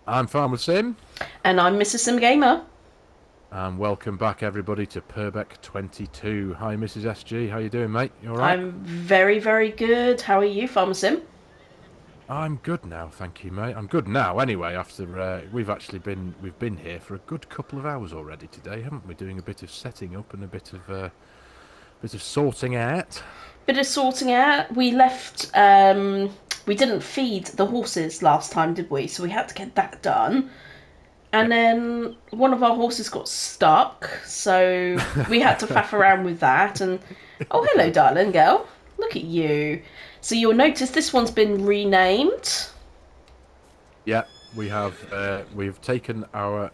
I'm Farmer Sim, And I'm Mrs. Sim Gamer. and welcome back everybody to Purbeck 22. Hi, Mrs. SG. How you doing, mate? You all right? I'm very, very good. How are you, Farmer Sim? I'm good now, thank you, mate. I'm good now. Anyway, after we've been here for a good couple of hours already today, haven't we? Doing a bit of setting up and a bit of sorting out. Bit of sorting out. We didn't feed the horses last time, did we? So we had to get that done. And Yep. then one of our horses got stuck, so we had to faff around with that. And oh, hello, darling girl. Look at you. So you'll notice this one's been renamed. Yeah, we've taken our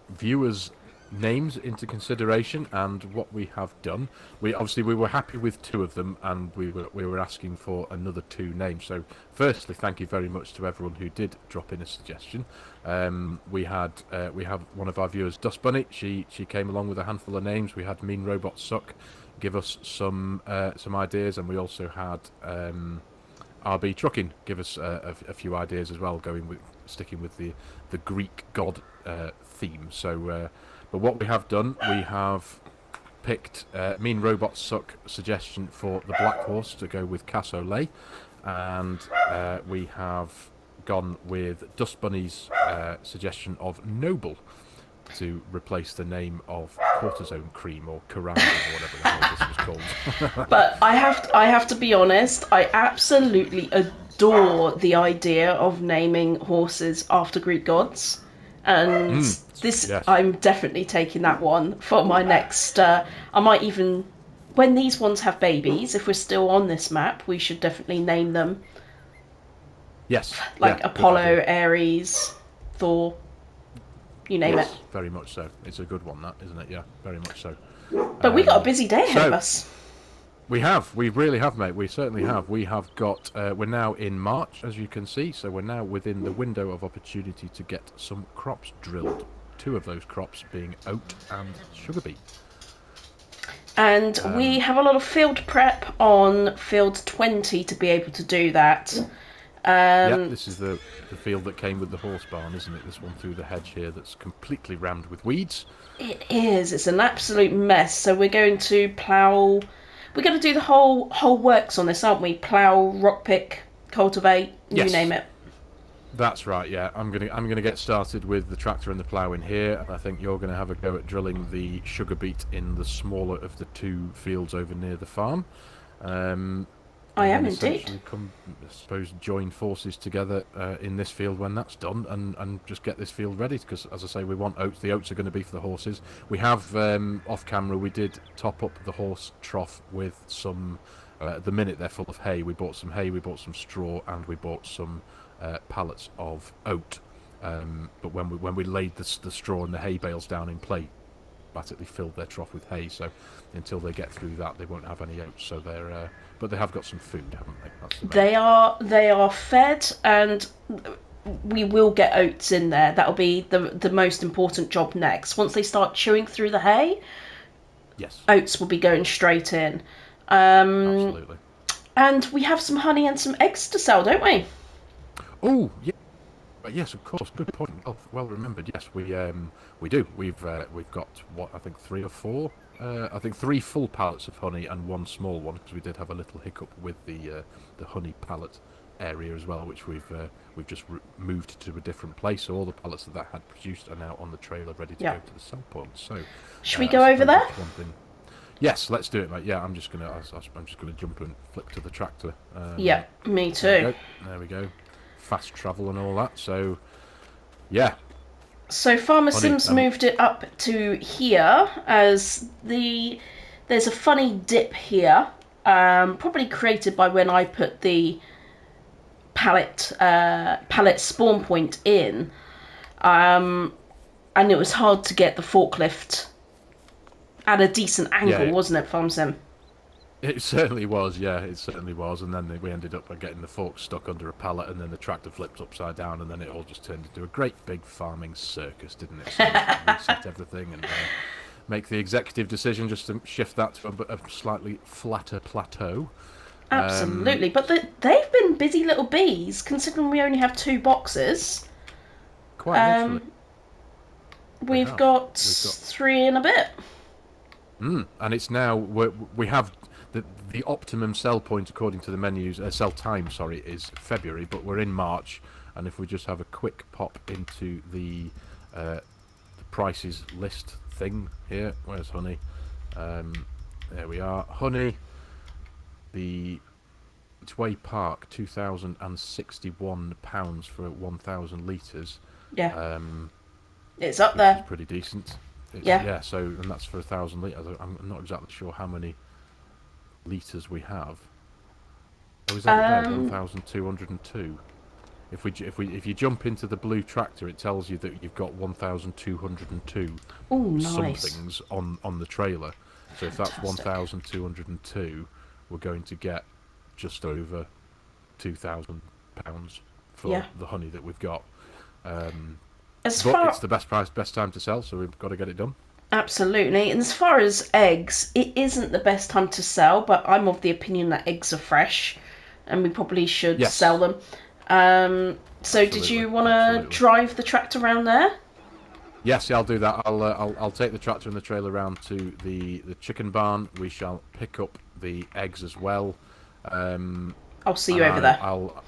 viewers' names into consideration, and what we have done, we were happy with two of them, and we were asking for another two names. So, firstly, thank you very much to everyone who did drop in a suggestion. We have one of our viewers, Dust Bunny. She came along with a handful of names. We had Mean Robot Suck give us some ideas, and we also had RB Trucking give us a few ideas as well, sticking with the Greek god theme. So, but what we have done, we have picked Mean Robot Suck suggestion for the Black Horse to go with Cassoulet, and we have gone with Dust Bunny's suggestion of Noble to replace the name of cortisone cream or Karanga or whatever the hell this was called. But I have to be honest, I absolutely adore the idea of naming horses after Greek gods. And this, Yes. I'm definitely taking that one for my next. I might even, when these ones have babies, if we're still on this map, we should definitely name them Yes. Yeah. like Good idea. Apollo, Aries, Thor, you name it. Yes, very much so. It's a good one, that, isn't it? Yeah, very much so. But we got a busy day ahead of So us. we really have, mate. We certainly have. We have got. We're now in March, as you can see. So we're now within the window of opportunity to get some crops drilled. Two of those crops being oat and sugar beet. And we Um, have a lot of field prep on field 20 to be able to do that. yeah, Um, this is the field that came with the horse barn, isn't it? This one through the hedge here that's completely rammed with weeds. it is. It's an absolute mess. So we're going to plough. We're going to do the whole works on this, aren't we? Plough, rock pick, cultivate, you name Yes, it. that's right. Yeah, I'm gonna get started with the tractor and the plough in here, and I think you're gonna have a go at drilling the sugar beet in the smaller of the two fields over near the farm, I and am then indeed. essentially come, I suppose, join forces together in this field when that's done, and just get this field ready. Because, as I say, we want oats. The oats are going to be for the horses. We have off camera. We did top up the horse trough with some. At the minute, they're full of hay. We bought some hay. We bought some straw, and we bought some pallets of oat. But when we laid the straw and the hay bales down in place, automatically filled their trough with hay. So until they get through that, they won't have any oats. So but they have got some food, haven't they? That's the main thing. They are fed, and we will get oats in there. That'll be the most important job next. Once they start chewing through the hay, Yes, oats will be going straight in. Um, absolutely. and we have some honey and some eggs to sell, don't we? Oh, yeah. Yes, of course. Good point. Well remembered. Yes, we do. We've got what, I think three or four. I think three full pallets of honey and one small one, because we did have a little hiccup with the honey pallet area as well, which we've just moved to a different place. So all the pallets that had produced are now on the trailer, ready to Yeah. go to the sell point. So Should we I go over suppose there? that's one thing. Yes, let's do it, mate. Yeah, I'm just gonna jump and flick to the tractor. Yeah, me There we too. go. There we go. Fast travel and all that. So yeah, So Farmer honey. Sims moved it up to here as there's a funny dip here, probably created by when I put the pallet spawn point in, and it was hard to get the forklift at a decent angle, Yeah, wasn't it, Farmer Sim? it certainly was. Yeah, it certainly was. And then we ended up by getting the fork stuck under a pallet, and then the tractor flipped upside down, and then it all just turned into a great big farming circus, didn't it? So we had to reset everything and make the executive decision just to shift that to a slightly flatter plateau. Absolutely, but they've been busy little bees, considering we only have two boxes. Quite literally. We've got 3 and a bit. And it's now we have the optimum sell point according to the menus. Sell time, sorry, is February, but we're in March. And if we just have a quick pop into the prices list thing here, where's honey? There we are, honey. The Way Park, £2,061 for 1,000 litres. Yeah. It's up there. It's pretty decent. Yeah. So, and that's for 1,000 litres. I'm not exactly sure how many litres we have. Oh, is that there? 1,202. If you jump into the blue tractor, it tells you that you've got 1,202 somethings on the trailer. So if that's 1,202, we're going to get just over £2,000 for the honey that we've got. But it's the best price, best time to sell, so we've got to get it done. Absolutely. And as far as eggs, it isn't the best time to sell, but I'm of the opinion that eggs are fresh, and we probably should sell them. So did you want to drive the tractor around there? Yes, I'll do that. I'll take the tractor and the trailer around to the chicken barn. We shall pick up the eggs as well. I'll see you over there. I'll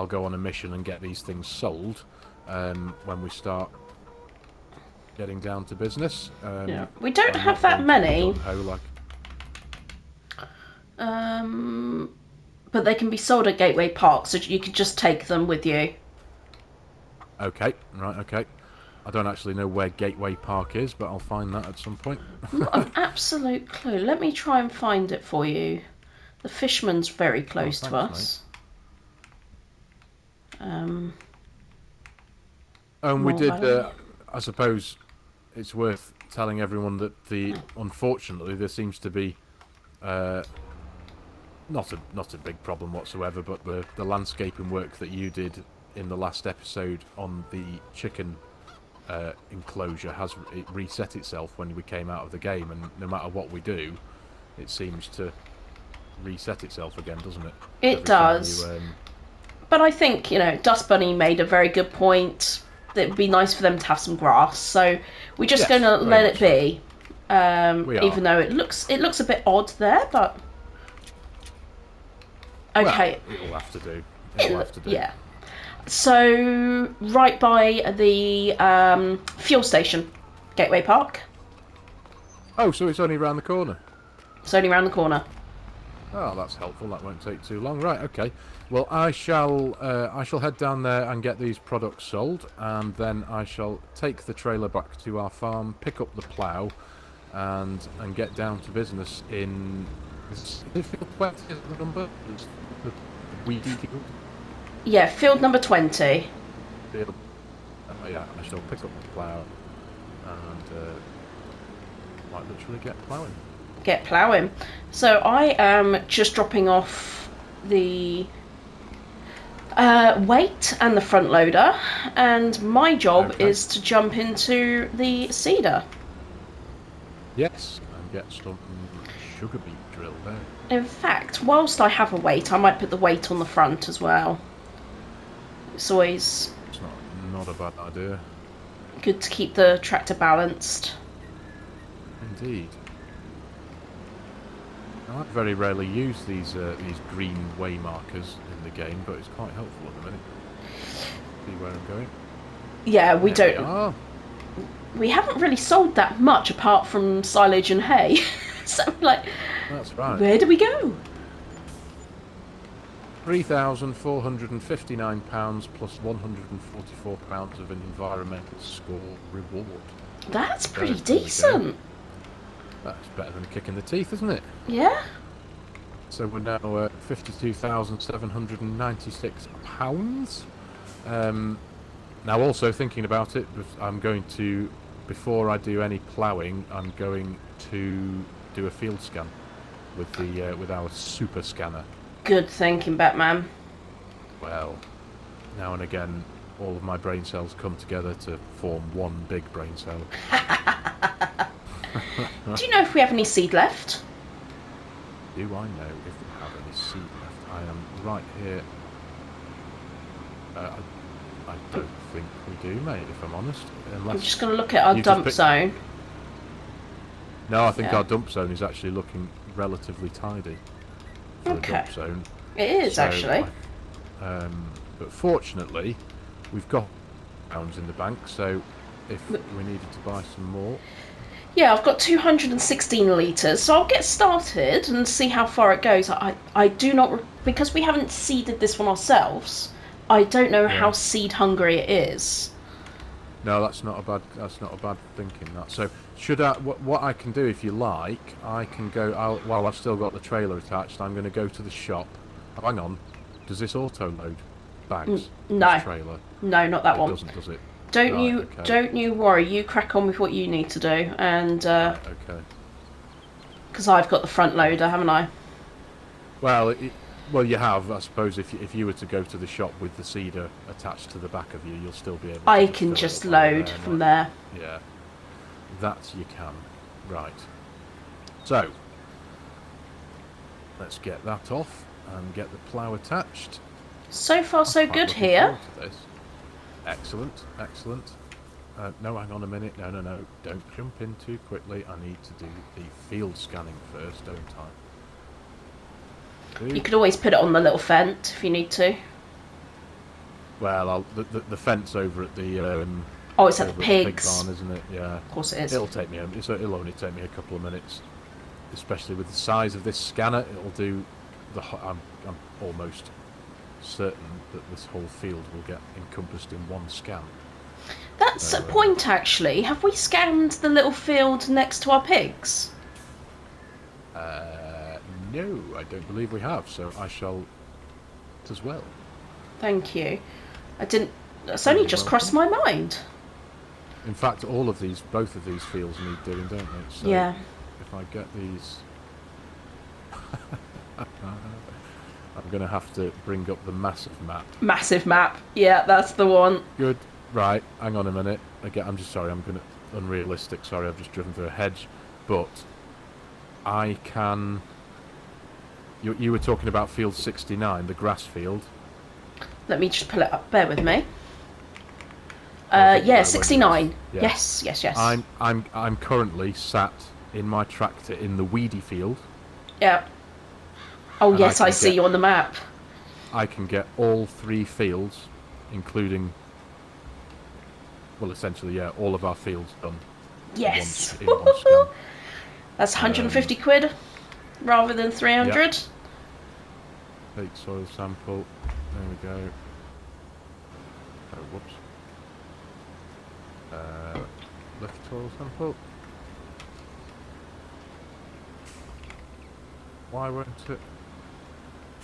go on a mission and get these things sold when we start getting down to business. We don't have that many. But they can be sold at Gateway Park, so you could just take them with you. Okay, right, okay. I don't actually know where Gateway Park is, but I'll find that at some point. Not an absolute clue. Let me try and find it for you. The Fishman's very close to us. And we did, I suppose it's worth telling everyone that unfortunately there seems to be not a big problem whatsoever, but the landscaping work that you did in the last episode on the chicken enclosure it reset itself when we came out of the game, and no matter what we do, it seems to reset itself again, doesn't it? It does. But I think, Dust Bunny made a very good point that it would be nice for them to have some grass, so we're just going to let it be. Even though it looks a bit odd there, but okay. Well, it'll have to do. It'll have to do. Yeah. So, right by the fuel station, Gateway Park. Oh, so it's only around the corner? It's only around the corner. Oh, that's helpful. That won't take too long. Right, okay. Well, I shall head down there and get these products sold, and then I shall take the trailer back to our farm, pick up the plough, and get down to business in... Is it field 20, is the number? Is the weedy field? Yeah, field number 20. Field. I shall pick up the plough and might literally get ploughing. Get ploughing. So I am just dropping off the weight and the front loader, and my job is to jump into the seeder. Yes, and get some sugar beet drilled there. In fact, whilst I have a weight, I might put the weight on the front as well. It's always... It's not a bad idea. Good to keep the tractor balanced. Indeed. I very rarely use these green way markers in the game, but it's quite helpful at the minute. See where I'm going? Yeah, we don't... We haven't really sold that much apart from silage and hay. So, that's right. Where do we go? £3,459 plus £144 of an environmental score reward. That's pretty decent. That's better than a kick in the teeth, isn't it? Yeah. So we're now at £52,796. Now, also thinking about it, I'm going to, before I do any ploughing, I'm going to do a field scan with our super scanner. Good thinking, Batman. Well, now and again, all of my brain cells come together to form one big brain cell. Do you know if we have any seed left? Do I know if we have any seed left? I am right here. I don't think we do, mate, if I'm honest. Unless I'm just going to look at our dump zone. No, I think our dump zone is actually looking relatively tidy for a dump zone. It is, actually. But fortunately, we've got pounds in the bank, so if we needed to buy some more... Yeah, I've got 216 litres, so I'll get started and see how far it goes. I do not... Because we haven't seeded this one ourselves, I don't know how seed hungry it is. No, that's not a bad thinking. That so should I? What I can do, if you like, I can go. While I've still got the trailer attached, I'm going to go to the shop. Oh, hang on, does this auto load bags? No, trailer. No, not that one. It doesn't, does it? Don't you worry. You crack on with what you need to do, and okay. Because I've got the front loader, haven't I? Well, you have, I suppose. If you were to go to the shop with the seeder attached to the back of you, you'll still be able to... I can just load from there. Yeah, that you can. Right. So, let's get that off and get the plough attached. So far, so good here. Excellent, excellent. No, hang on a minute. No. Don't jump in too quickly. I need to do the field scanning first, don't I? You could always put it on the little fence if you need to. Well, the fence over at the it's at the pigs barn, isn't it? Yeah. Of course it is. It'll only take me a couple of minutes, especially with the size of this scanner. It'll do the. I'm almost certain that this whole field will get encompassed in one scan. That's a point, actually. Have we scanned the little field next to our pigs? No, I don't believe we have, so I shall as well. Thank you. I didn't... It's only just crossed my mind. In fact, both of these fields need doing, don't they? So yeah. If I get these... I'm going to have to bring up the massive map. Massive map. Yeah, that's the one. Good. Right, hang on a minute. Again, I'm just sorry, I'm going to... Unrealistic, sorry, I've just driven through a hedge. But I can... You were talking about field 69, the grass field. Let me just pull it up. Bear with me. Yeah, 69. Yeah. Yes. I'm currently sat in my tractor in the weedy field. Yeah. Oh yes, I see you on the map. I can get all 3 fields, including, well, essentially, yeah, all of our fields done. Yes. In one scan. That's 150 quid rather than 300. Yep. Take soil sample. There we go. Oh, whoops. Lift soil sample. Why won't it?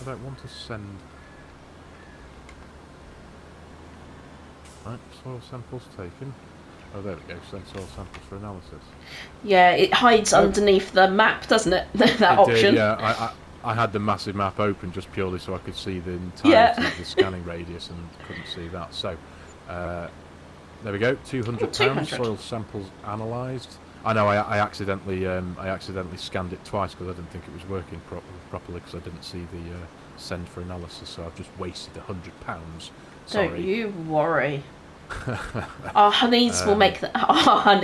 I don't want to send. Right, soil samples taken. Oh, there we go. Send soil samples for analysis. Yeah, it hides underneath the map, doesn't it? That option. Did, yeah, I had the massive map open just purely so I could see the entirety of the scanning radius and couldn't see that. So, there we go. 200 pounds soil samples analysed. I know I accidentally scanned it twice because I didn't think it was working properly because I didn't see the send for analysis. So I've just wasted £100. Sorry. Don't you worry. Our honeys will make our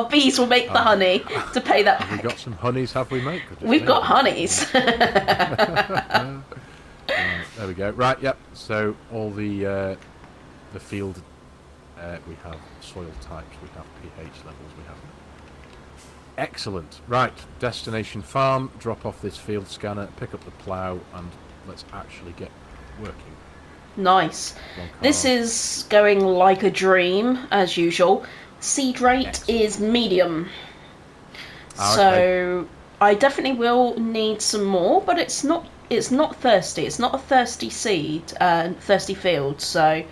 bees will make the honey to pay that back. Have we got some honeys, have we, mate? We've got honeys. Right, there we go. Right, yep. So all the field, we have soil types, we have pH levels, we have... Excellent. Right, destination farm, drop off this field scanner, pick up the plough, and let's actually get working. Nice. This is going like a dream, as usual. Seed rate is medium. So I definitely will need some more, but it's not thirsty. It's not a thirsty seed, thirsty field, so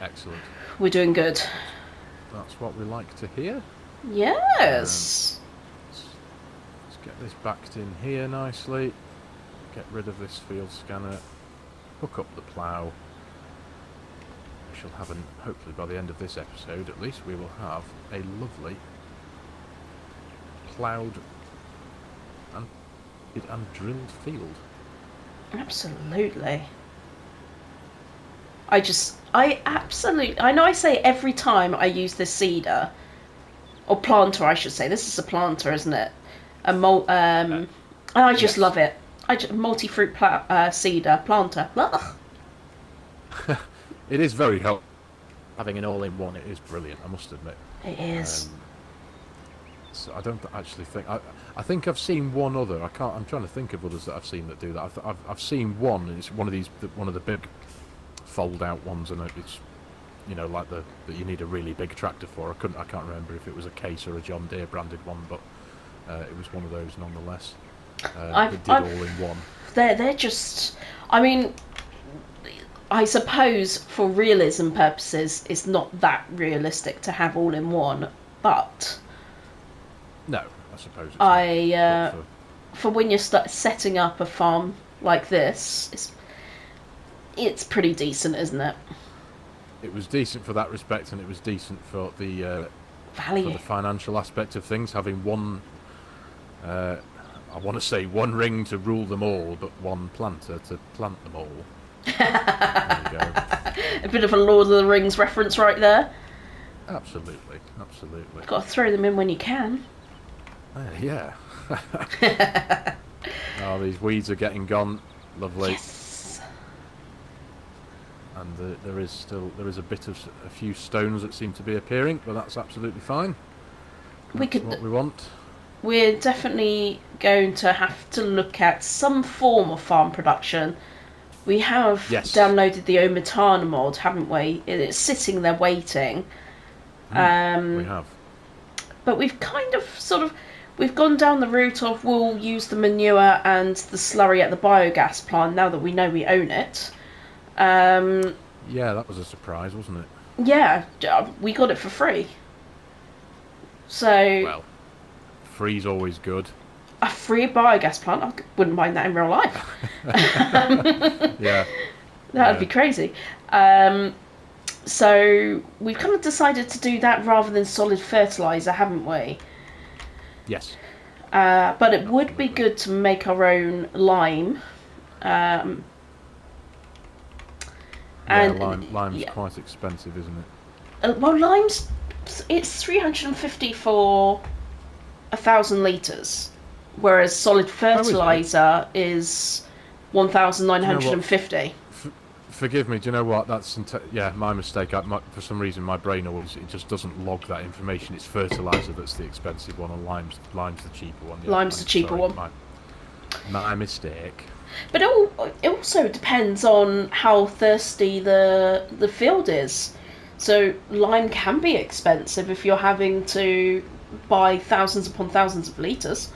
excellent. We're doing good. That's what we like to hear. Yes. Let's get this backed in here nicely. Get rid of this field scanner. Hook up the plough. We shall have hopefully by the end of this episode at least, we will have a lovely ploughed and drilled field. Absolutely. I know I say every time I use this seeder, or planter, I should say. This is a planter, isn't it? And I just Yes. love it. Multi-fruit seeder planter. Ugh. It is very helpful. Having an all-in-one, it is brilliant, I must admit. It is. So I don't actually think I think I've seen one other. I'm trying to think of others that I've seen that do that. I've seen one, and it's one of the big fold-out ones, and it's like that you need a really big tractor for. I can't remember if it was a Case or a John Deere branded one, but it was one of those nonetheless. It did all in one. They're just. I mean, I suppose for realism purposes, it's not that realistic to have all in one, but No, I suppose it's not. for when you're setting up a farm like this, it's pretty decent, isn't it? It was decent for that respect, and it was decent for the Value. financial aspect of things. Having one, I want to say one ring to rule them all, but one planter to plant them all. There you go. A bit of a Lord of the Rings reference right there. Absolutely. Got to throw them in when you can. Yeah. Oh, these weeds are getting gone. Lovely. Yes. And there is a few stones that seem to be appearing, but that's absolutely fine. That's what we want. We're definitely going to have to look at some form of farm production. We have downloaded the Omatana mod, haven't we? It's sitting there waiting. We have. But we've kind of we've gone down the route of we'll use the manure and the slurry at the biogas plant now that we know we own it. Yeah, that was a surprise, wasn't it? Yeah, we got it for free. So well, free's always good. A free biogas plant, I wouldn't mind that in real life. Yeah, that'd be crazy. So we've kind of decided to do that rather than solid fertilizer, haven't we? Yes. But it would be good to make our own lime. Lime's quite expensive, isn't it? Well, lime's it's 350 for 1,000 litres, whereas solid fertilizer is 1,950. Forgive me. Do you know what? That's my mistake. For some reason, my brain it just doesn't log that information. It's fertilizer that's the expensive one, and lime's the cheaper one. Yeah, lime's the cheaper one. My mistake. But it also depends on how thirsty the field is. So lime can be expensive if you're having to buy thousands upon thousands of litres.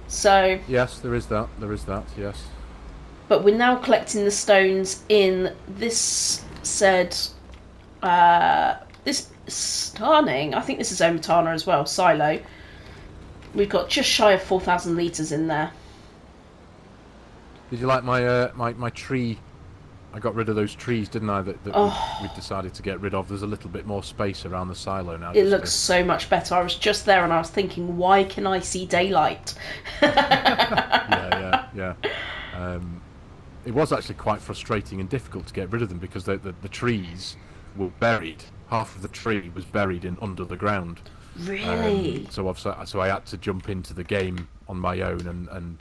So yes, there is that. Yes. But we're now collecting the stones in this this stunning, I think this is Omatana as well, silo. We've got just shy of 4,000 litres in there. Did you like my tree? I got rid of those trees, didn't I? That we decided to get rid of. There's a little bit more space around the silo now. It looks so much better. I was just there and I was thinking, why can I see daylight? Yeah. It was actually quite frustrating and difficult to get rid of them because the trees were buried. Half of the tree was buried under the ground. Really? So I had to jump into the game on my own and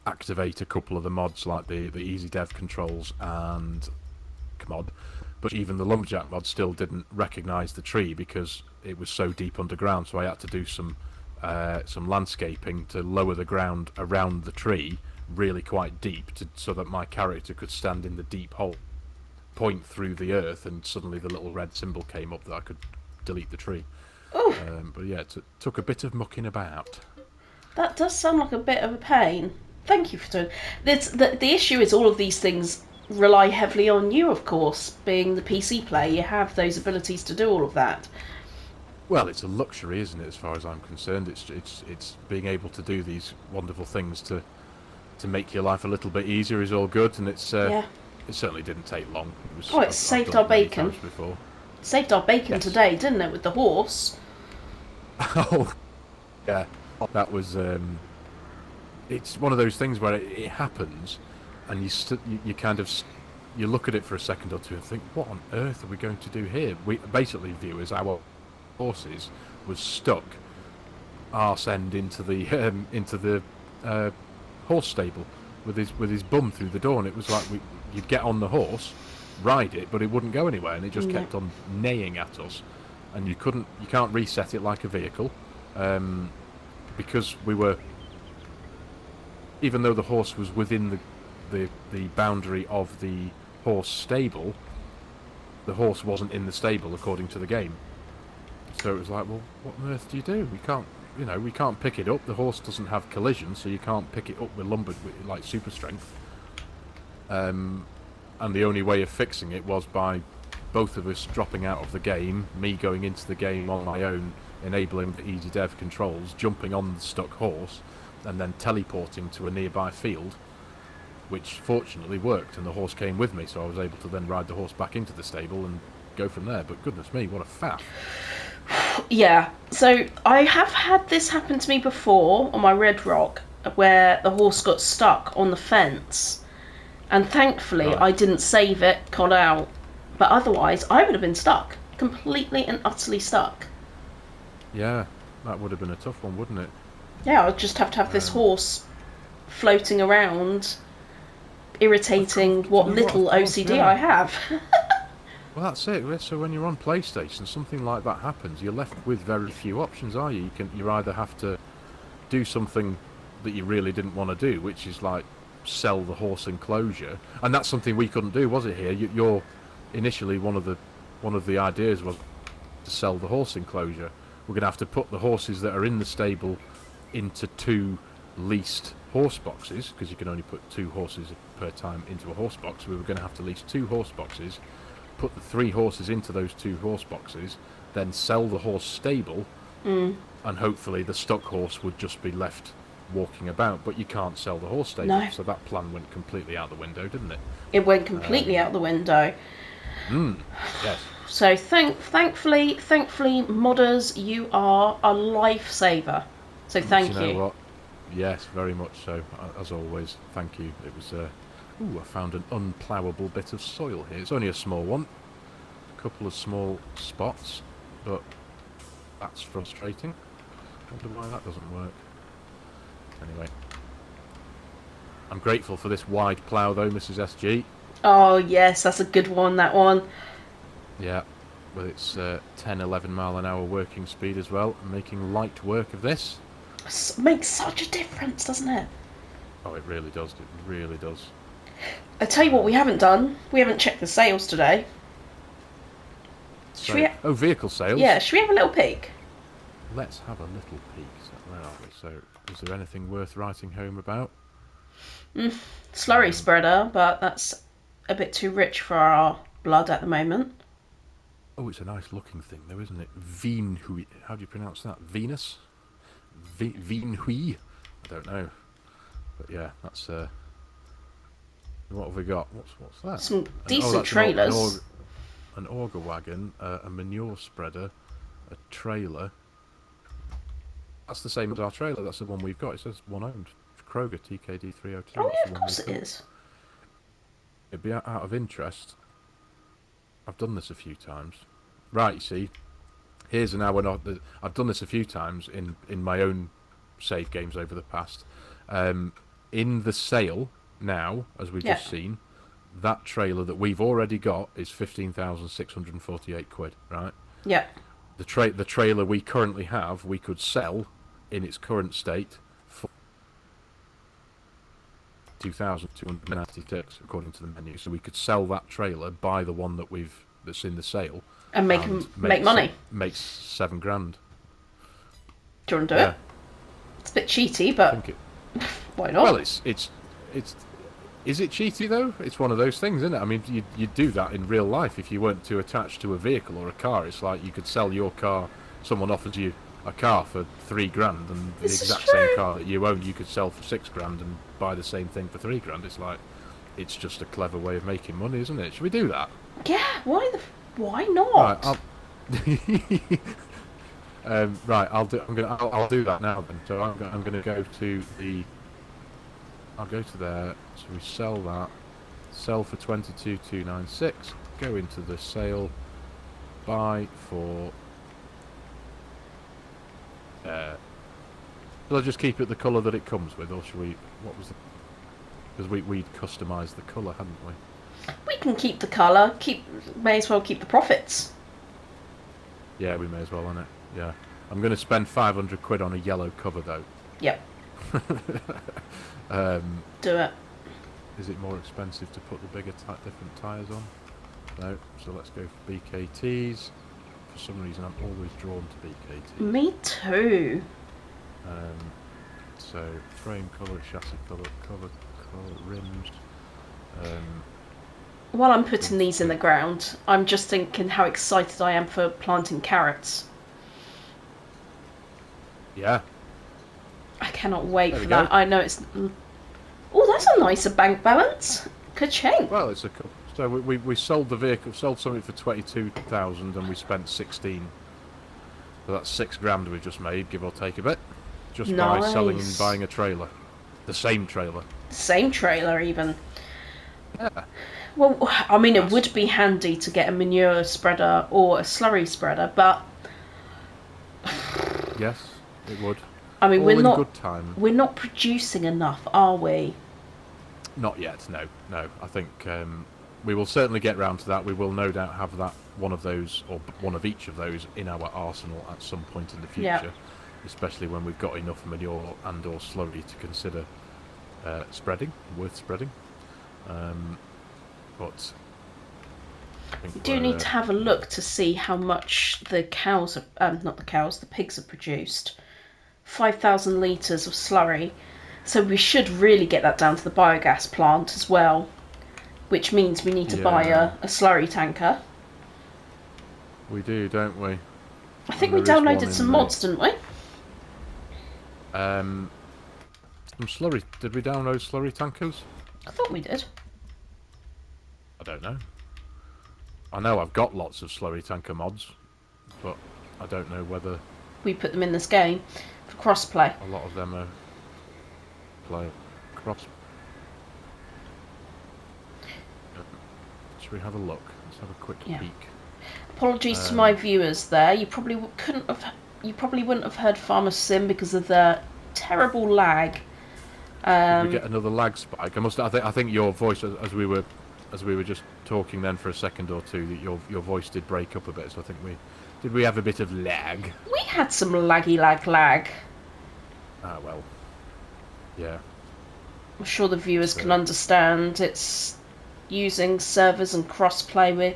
activate a couple of the mods like the easy dev controls and mod, but even the lumberjack mod still didn't recognise the tree because it was so deep underground. So I had to do some landscaping to lower the ground around the tree really quite deep so that my character could stand in the deep hole, point through the earth, and suddenly the little red symbol came up that I could delete the tree. But yeah, it took a bit of mucking about. That does sound like a bit of a pain. Thank you for doing this. The issue is all of these things rely heavily on you, of course. Being the PC player, you have those abilities to do all of that. Well, it's a luxury, isn't it? As far as I'm concerned, it's being able to do these wonderful things to make your life a little bit easier is all good, and it certainly didn't take long. It saved our bacon. Before. Saved our bacon today, didn't it, with the horse? Oh, yeah, that was. It's one of those things where it happens, and you kind of you look at it for a second or two and think, what on earth are we going to do here? We basically, viewers, our horses was stuck arse end into the horse stable with his bum through the door, and it was like you'd get on the horse, ride it, but it wouldn't go anywhere, and it just kept on neighing at us, and you can't reset it like a vehicle, because we were, even though the horse was within the boundary of the horse stable, the horse wasn't in the stable according to the game. So it was like, well, what on earth do you do? We can't pick it up. The horse doesn't have collision, so you can't pick it up with lumbered with like super strength. And the only way of fixing it was by both of us dropping out of the game, me going into the game on my own, enabling the easy dev controls, jumping on the stuck horse, and then teleporting to a nearby field, which fortunately worked, and the horse came with me, so I was able to then ride the horse back into the stable and go from there. But goodness me, what a faff. Yeah, so I have had this happen to me before on my Red Rock, where the horse got stuck on the fence, and thankfully Right. I didn't save it, got out, but otherwise I would have been stuck, completely and utterly stuck. Yeah, that would have been a tough one, wouldn't it? Yeah, I'd just have to have this horse floating around, irritating what little OCD yeah. I have. Well, that's it. So when you're on PlayStation, something like that happens, you're left with very few options, are you? You either have to do something that you really didn't want to do, which is like sell the horse enclosure, and that's something we couldn't do, was it? Here, you're initially one of the ideas was to sell the horse enclosure. We're going to have to put the horses that are in the stable into 2 leased horse boxes, because you can only put 2 horses per time into a horse box. We were going to have to lease 2 horse boxes, put the 3 horses into those 2 horse boxes, then sell the horse stable, and hopefully the stuck horse would just be left walking about. But you can't sell the horse stable, No. so that plan went completely out the window, didn't it? It went completely out the window. Yes. So thankfully, modders, you are a lifesaver. So thank Do you you. know what? Yes, very much so. As always, thank you. It was. I found an unploughable bit of soil here. It's only a small one, a couple of small spots, but that's frustrating. Wonder why that doesn't work. Anyway, I'm grateful for this wide plough, though, Mrs. SG. Oh yes, that's a good one. That one. Yeah, with its 10, 11 mile an hour working speed as well, making light work of this. Makes such a difference, doesn't it? Oh, it really does. It really does. I tell you what, we haven't done. We haven't checked the sales today. So, vehicle sales. Yeah, should we have a little peek? Let's have a little peek. So, where are we? So, is there anything worth writing home about? Slurry spreader, but that's a bit too rich for our blood at the moment. Oh, it's a nice looking thing, though, isn't it? Venhui. How do you pronounce that? Venus? Venhui? I don't know. But yeah, that's. What have we got? What's that? Some decent that's trailers. An auger wagon, a manure spreader, a trailer. That's the same as our trailer. That's the one we've got. It says one owned. Kroger TKD 302. Oh yeah, of course it is. It'd be out of interest. I've done this a few times. Right, you see, here's an hour. I've done this a few times in my own save games over the past. In the sale now, as we've just seen, that trailer that we've already got is 15,648 quid. Right. Yeah. The trailer we currently have, we could sell in its current state for 2,296 according to the menu. So we could sell that trailer, buy the one that's in the sale, and make money. Makes $7 grand. Do you want to do it? It's a bit cheaty, but why not? Well, it's is it cheaty though? It's one of those things, isn't it? I mean, you'd do that in real life if you weren't too attached to a vehicle or a car. It's like you could sell your car. Someone offers you a car for $3 grand, and the exact same car that you own, you could sell for $6 grand and buy the same thing for $3 grand. It's like, it's just a clever way of making money, isn't it? Should we do that? Yeah. Why not? Right, I'll do that now then. So I'll go to there. So we sell that. Sell for 22,296. Go into the sale. Buy for. Shall I just keep it the colour that it comes with, or should we? What was the? Because we'd customised the colour, hadn't we? We can keep the colour. May as well keep the profits. Yeah, we may as well on it. Yeah, I'm going to spend 500 quid on a yellow cover though. Yep. Do it. Is it more expensive to put the bigger, different tyres on? No. So let's go for BKTs. For some reason, I'm always drawn to BKTs. Me too. So frame colour, chassis colour, cover colour, rims. While I'm putting these in the ground, I'm just thinking how excited I am for planting carrots. Yeah. I cannot wait There for we that. go. I know it's. Oh, that's a nicer bank balance. Ka-ching. Well, it's a. So we sold the vehicle, sold something for 22,000, and we spent 16. So that's £6 we've just made, give or take a bit, just by selling and buying a trailer, the same trailer. Same trailer, even. Yeah. Well, I mean, it would be handy to get a manure spreader or a slurry spreader, but Yes, it would. I mean, All we're in not. good time. We're not producing enough, are we? Not yet. No. I think we will certainly get round to that. We will no doubt have that one of those, or one of each of those, in our arsenal at some point in the future. Yeah. Especially when we've got enough manure and/or slurry to consider worth spreading. But I think We do need to have a look to see how much the cows, the pigs have produced. 5,000 litres of slurry. So we should really get that down to the biogas plant as well. Which means we need to buy a slurry tanker. We do, don't we? I think we downloaded some mods, didn't we? Some slurry. Did we download slurry tankers? I thought we did. I don't know. I know I've got lots of slurry tanker mods, but I don't know whether We put them in this game for crossplay. a lot of them are cross. Should we have a look? Let's have a quick peek. Apologies to my viewers there. You probably wouldn't have heard Farmer Sim because of the terrible lag. Did we get another lag spike? I think your voice, as we were just talking then for a second or two, that your voice did break up a bit. So I think we have a bit of lag. We had some laggy lag. Ah well. Yeah. I'm sure the viewers can understand. It's using servers and crossplay. Where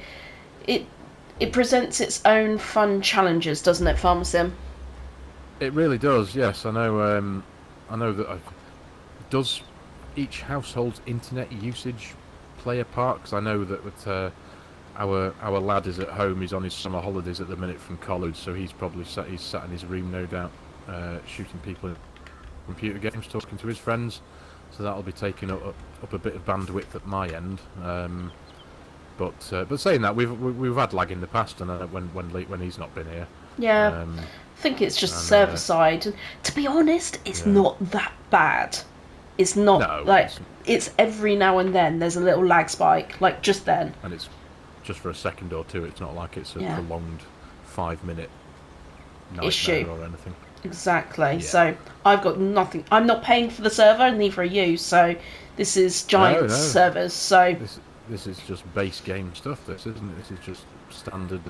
it presents its own fun challenges, doesn't it, Farmer Sim? It really does. Yes, I know. I know that. Does each household's internet usage play a part? Because I know that with our lad is at home. He's on his summer holidays at the minute from college, so he's probably sat in his room, no doubt, shooting people in computer games, talking to his friends. So that'll be taking up a bit of bandwidth at my end. But saying that, we've had lag in the past, and when he's not been here. Yeah, I think it's just server side. And to be honest, it's not that bad. It's not it's every now and then there's a little lag spike, like just then. And it's just for a second or two. It's not like it's a prolonged 5-minute issue or anything. Exactly. Yeah. So I've got nothing. I'm not paying for the server, and neither are you. So this is giant servers. So this is just base game stuff. This isn't it? This is just standard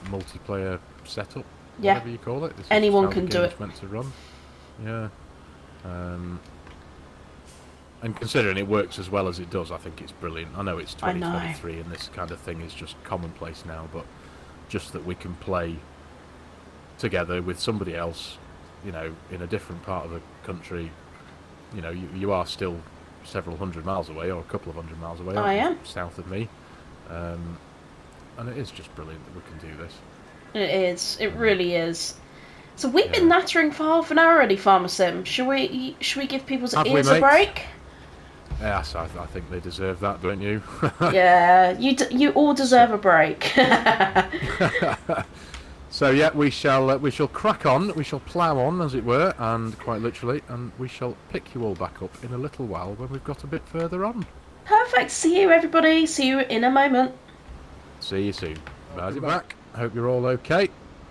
multiplayer setup. Whatever you call it. This Anyone is can do it. Meant to run. Yeah. And considering it works as well as it does, I think it's brilliant. I know it's 2023 and this kind of thing is just commonplace now, but just that we can play together with somebody else, in a different part of the country. You are still several hundred miles away, or a couple of hundred miles away. I am south of me, and it is just brilliant that we can do this. It is. It really is. So we've been nattering for half an hour already, Farmer Sim. Should we give people's ears a break? Yes, I think they deserve that, don't you? Yeah, you all deserve a break. So yeah, we shall crack on. We shall plough on, as it were, and quite literally, and we shall pick you all back up in a little while when we've got a bit further on. Perfect. See you, everybody. See you in a moment. See you soon. How's it back? Hope you're all okay.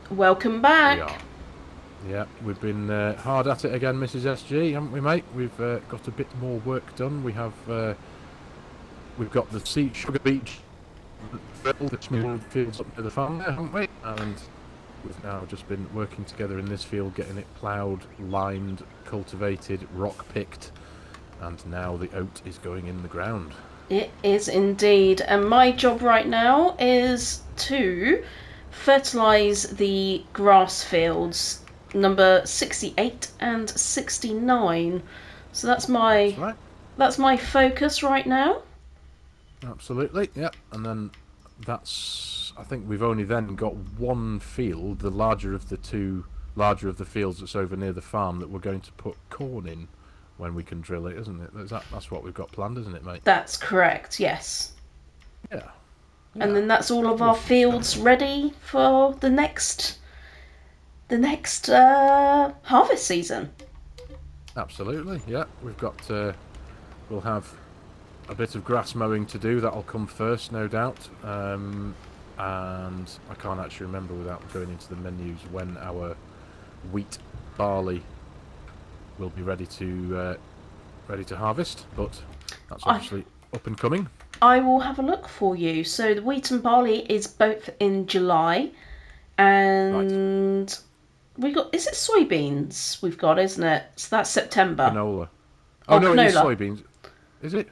Welcome back. We are. Yeah, we've been hard at it again, Mrs. SG, haven't we, mate? We've got a bit more work done. We've got the sugar beet fill, the smooth fields up to the farm there, haven't we? And we've now just been working together in this field, getting it ploughed, limed, cultivated, rock picked, and now the oat is going in the ground. It is indeed. And my job right now is to fertilise the grass fields, number 68 and 69. So that's my focus right now. Absolutely, yeah. And then I think we've only then got one field, the larger of the fields that's over near the farm, that we're going to put corn in when we can drill it, isn't it? That's what we've got planned, isn't it, mate? That's correct, yes. Yeah. And then that's all of our fields ready for the next harvest season. Absolutely, yeah. We've got we'll have a bit of grass mowing to do. That'll come first, no doubt. And I can't actually remember without going into the menus when our wheat, barley will be ready to harvest, but that's obviously up and coming. I will have a look for you. So the wheat and barley is both in July, and is it soybeans we've got, isn't it? So that's September. Canola. Oh no, canola. It is soybeans. Is it?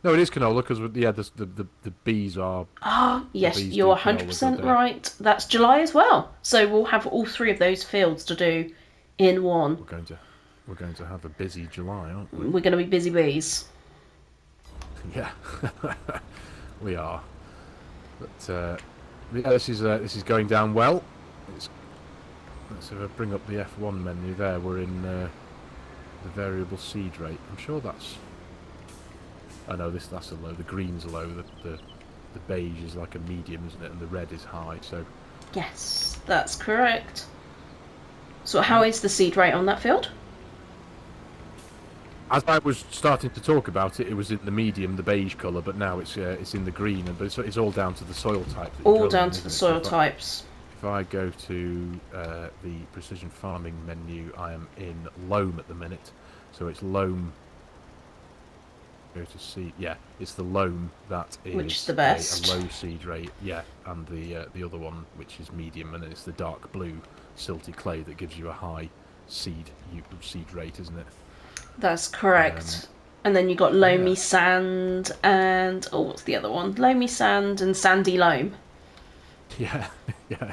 No, it is canola because the bees are. Ah, yes, you're 100% right. That's July as well. So we'll have all three of those fields to do in one. We're going to have a busy July, aren't we? We're going to be busy bees. Yeah, we are. But yeah, this is going down well. Let's bring up the F1 menu there. We're in the variable seed rate. I'm sure that's. Oh no, that's a low. The green's low. The beige is like a medium, isn't it? And the red is high. So. Yes, that's correct. So how is the seed rate on that field? As I was starting to talk about it, it was in the medium, the beige colour, but now it's in the green, but it's all down to the soil type. All down to the soil types. If I go to the precision farming menu, I am in loam at the minute, so it's loam. Go to seed. Yeah, it's the loam that is which is the best. A low seed rate. Yeah, and the other one, which is medium, and then it's the dark blue silty clay that gives you a high seed rate, isn't it? That's correct. And then you got loamy sand and what's the other one? Loamy sand and sandy loam. Yeah, yeah.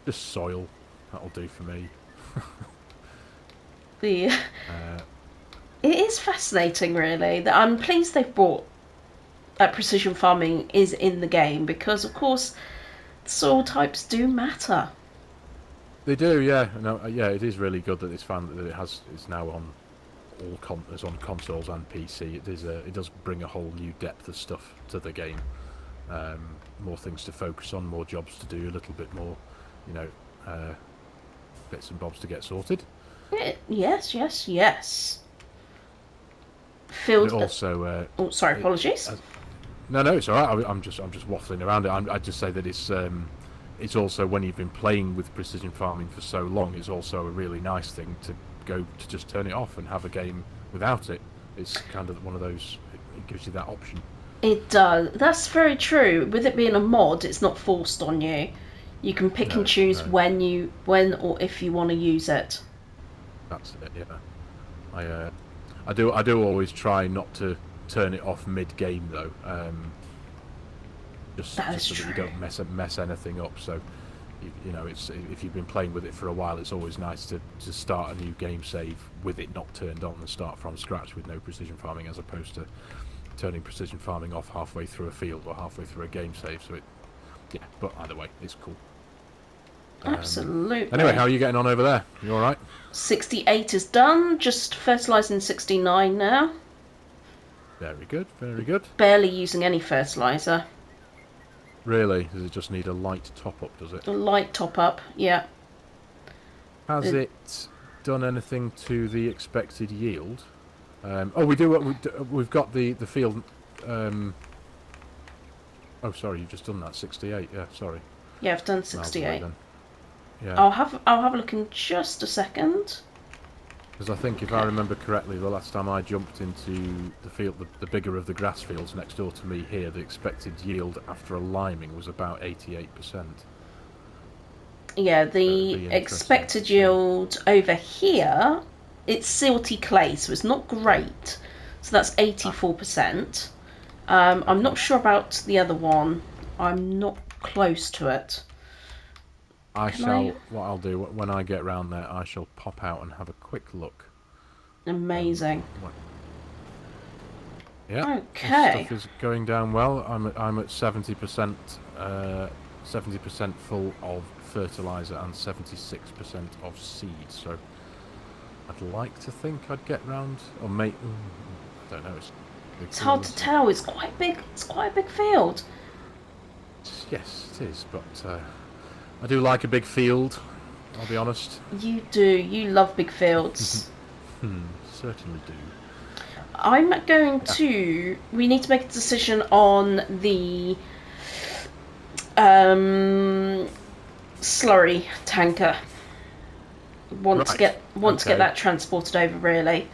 Just soil. That'll do for me. It is fascinating, really. I'm pleased they've brought precision farming is in the game because, of course, soil types do matter. They do, yeah. No, yeah, it is really good that it's found that it's now on all it's on consoles and PC. It does bring a whole new depth of stuff to the game. More things to focus on, more jobs to do, a little bit more, bits and bobs to get sorted. Yes. Field. Also. Sorry, apologies. No, it's all right. I'm just waffling around it. I'd just say that it's also, when you've been playing with precision farming for so long, it's also a really nice thing to go to just turn it off and have a game without it. It's kind of one of those. It gives you that option. It does. That's very true. With it being a mod, it's not forced on you. You can pick and choose when or if you want to use it. That's it. Yeah. I do always try not to turn it off mid-game though. Just so that you don't mess anything up. So, it's if you've been playing with it for a while, it's always nice to start a new game save with it not turned on and start from scratch with no precision farming, as opposed to turning precision farming off halfway through a field or halfway through a game save. So but either way, it's cool. Absolutely. Anyway, how are you getting on over there? You all right? 68 is done. Just fertilising 69 now. Very good. Very good. Barely using any fertiliser. Really? Does it just need a light top-up, does it? A light top-up, yeah. Has it done anything to the expected yield? Oh, we do. We've got the field. Oh, sorry, you've just done that. 68. Yeah, sorry. Yeah, I've done Miles away 68. then. Yeah. I'll have a look in just a second. Because I think if I remember correctly, the last time I jumped into the field, the bigger of the grass fields next door to me here, the expected yield after a liming was about 88%. Yeah, the expected yield over here, it's silty clay, so it's not great. So that's 84%. I'm not sure about the other one. I'm not close to it. What I'll do, when I get round there, I shall pop out and have a quick look. Amazing. Yeah. Okay. Stuff is going down well. I'm at 70%, 70% full of fertilizer and 76% of seed. So I'd like to think I'd get round, or I don't know. It's hard to tell. It's quite big. It's quite a big field. Yes, it is. But I do like a big field. I'll be honest. You do. You love big fields. Certainly do. I'm going to. We need to make a decision on the slurry tanker. Want to get that transported over, really.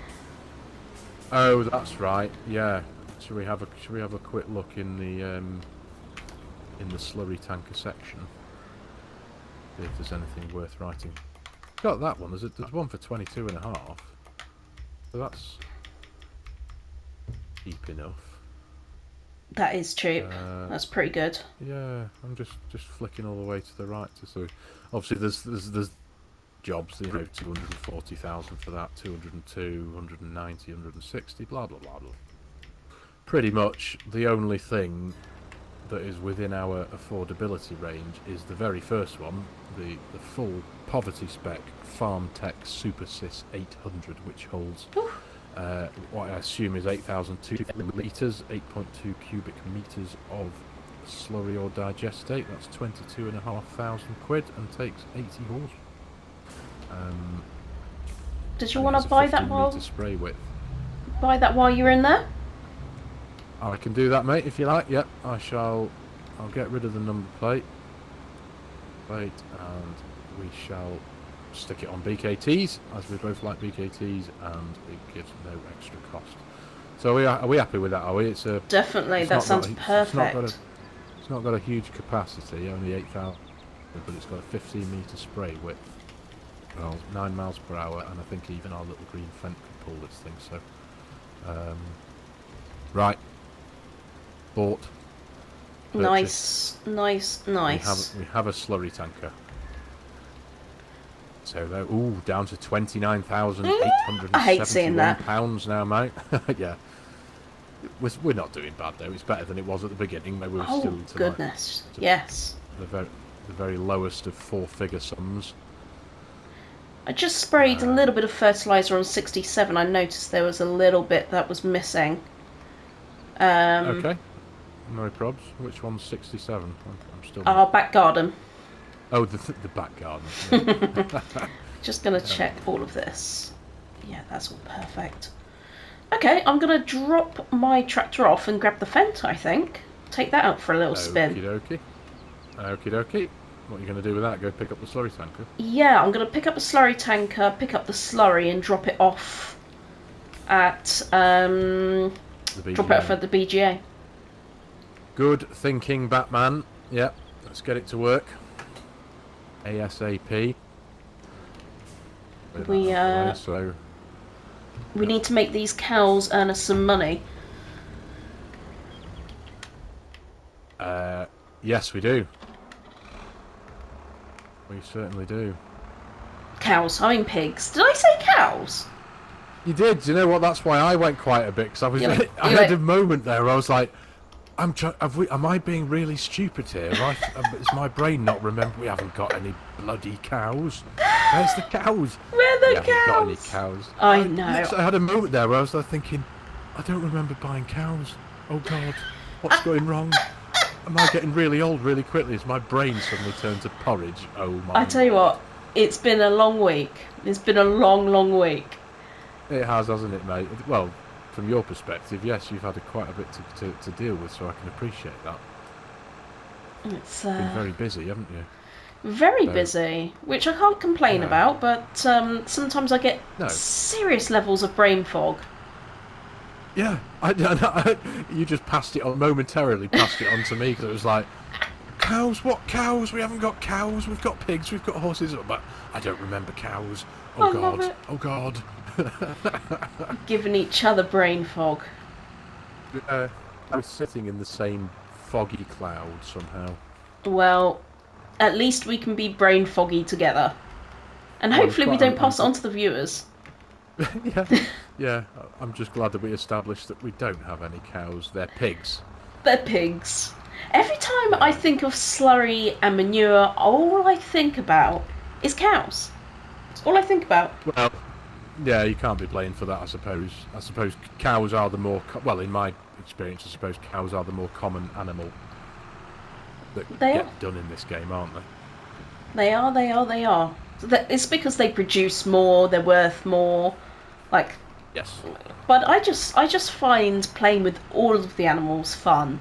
Oh, that's right. Yeah. Should we have a quick look in the slurry tanker section? See if there's anything worth writing. Got that one. There's one for 22.5. So that's cheap enough. That is cheap. That's pretty good. Yeah, I'm just flicking all the way to the right to see. Obviously, there's jobs, 240,000 for that, 202, 190, 160, blah blah blah blah. Pretty much the only thing that is within our affordability range is the very first one, the full poverty spec Farm Tech Super Sys 800, which holds what I assume is 8,200 litres, 8.2 cubic metres of slurry or digestate. That's 22,500 quid and takes 80 horse. Did you want to buy that while spray width. Buy that while you're in there? I can do that, mate, if you like. Yep, I shall. I'll get rid of the number plate. And we shall stick it on BKTs, as we both like BKTs, and it gives no extra cost. So are we happy with that? Are we? Definitely. That sounds perfect. It's not got a huge capacity, only 8,000, but it's got a 15-metre spray width. Well, 9 miles per hour, and I think even our little green Fent could pull this thing. So, right, bought. Nice. We have a slurry tanker. So, down to £29,871 now, mate. Yeah, we're not doing bad though. It's better than it was at the beginning. Maybe we're still into goodness, yes. The very lowest of 4-figure sums. I just sprayed a little bit of fertilizer on 67. I noticed there was a little bit that was missing. Okay, no probs. Which one's 67? I'm still. Our back garden. Oh, the back garden. Yeah. Just gonna check all of this. Yeah, that's all perfect. Okay, I'm gonna drop my tractor off and grab the Fent. I think take that out for a little spin. Okie dokie. What are you going to do with that? Go pick up the slurry tanker? Yeah, I'm going to pick up the slurry tanker, pick up the slurry, and drop it off at drop it off at the BGA. Good thinking, Batman. Yep, let's get it to work. ASAP. We need to make these cows earn us some money. Yes, we do. We certainly do. Cows. I mean pigs. Did I say cows? You did. Do you know what? That's why I went quiet a bit, because I was. I had a moment there where I was like, am I being really stupid here? Is my brain not remember? We haven't got any bloody cows. Where's the cows? Where are the cows? We haven't got any cows. I know. I had a moment there where I was like thinking, I don't remember buying cows. Oh God, what's going wrong? Am I getting really old really quickly? Has my brain suddenly turned to porridge? Oh my. I tell you what, it's been a long week. It's been a long, long week. It has, hasn't it, mate? Well, from your perspective, yes, you've had quite a bit to deal with, so I can appreciate that. It's Been very busy, haven't you? very So, busy, which I can't complain yeah. about, but sometimes I get No. serious levels of brain fog. Yeah. You just passed it on, momentarily passed it on to me, because it was like, cows? What cows? We haven't got cows. We've got pigs. We've got horses. But I don't remember cows. Oh, I love God. it. Oh, God. Giving each other brain fog. I was sitting in the same foggy cloud somehow. Well, at least we can be brain foggy together. And Well, hopefully we don't pass it on to the viewers. yeah, yeah. I'm just glad that we established that we don't have any cows. They're pigs. They're pigs. Every time I Yeah. think of slurry and manure, all I think about is cows. It's all I think about. Well, yeah, you can't be blamed for that, I suppose. I suppose cows are the more... well, in my experience, I suppose cows are the more common animal that They are. get done in this game, aren't they? They are, they are, they are. It's because they produce more, they're worth more. Like, Yes. but I just find playing with all of the animals fun.